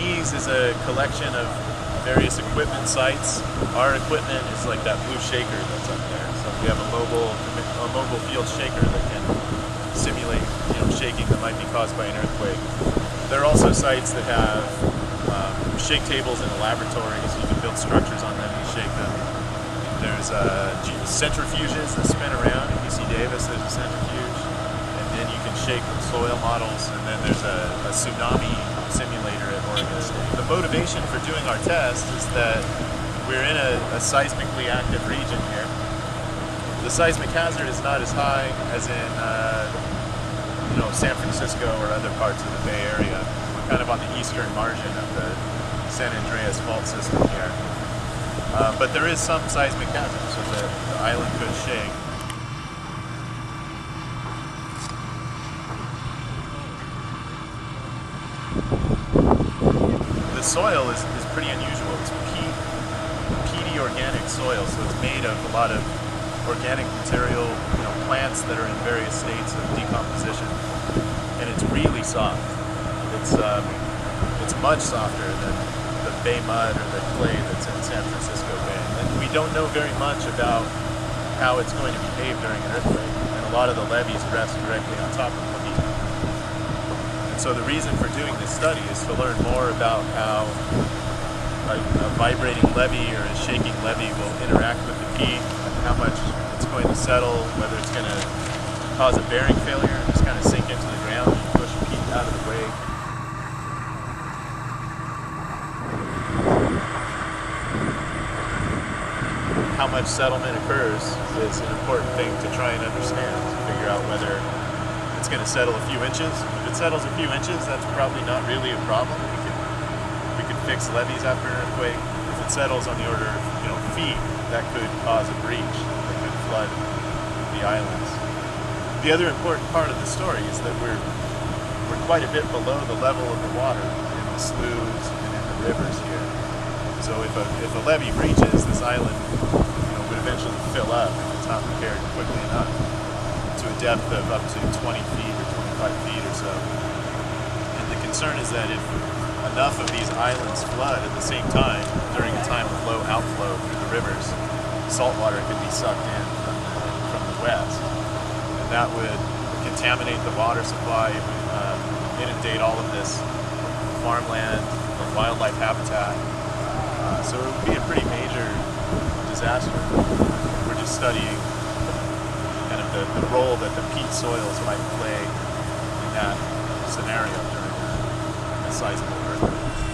these is a collection of various equipment sites. Our equipment is like that blue shaker that's up there. So we have a mobile field shaker that can simulate, shaking that might be caused by an earthquake. There are also sites that have shake tables in the laboratories. You can build structures on them and shake them. There's centrifuges that spin around. At UC Davis, there's a centrifuge. And then you can shake soil models. And then there's a tsunami simulator at Oregon State. The motivation for doing our test is that we're in a seismically active region here. The seismic hazard is not as high as in San Francisco or other parts of the Bay Area. We're kind of on the eastern margin of the San Andreas fault system here. But there is some seismic hazard, so the island could shake. The soil is pretty unusual. It's peaty organic soil, so it's made of a lot of organic material, plants that are in various states of decomposition, and it's really soft. It's much softer than the bay mud or the clay that's in San Francisco Bay. And we don't know very much about how it's going to behave during an earthquake, and a lot of the levees rest directly on top of the peak. And so the reason for doing this study is to learn more about how a vibrating levee or a shaking levee will interact with the peak, and how much it's going to settle, whether it's going to cause a bearing failure and just kind of sink into the ground and push the peak out of the way. How much settlement occurs is an important thing to try and understand, to figure out whether it's going to settle a few inches. If it settles a few inches, that's probably not really a problem. We could fix levees after an earthquake. If it settles on the order of feet, that could cause a breach that could flood the islands. The other important part of the story is that we're quite a bit below the level of the water in the sloughs and in the rivers here. So if a levee breaches, this island would eventually fill up if it's not repaired quickly enough to a depth of up to 20 feet or 25 feet or so. And the concern is that if enough of these islands flood at the same time during a time of low outflow through the rivers, salt water could be sucked in from the west. And that would contaminate the water supply. It would inundate all of this farmland and wildlife habitat. So it would be a pretty major disaster. We're just studying kind of the role that the peat soils might play in that scenario during a seismic earthquake.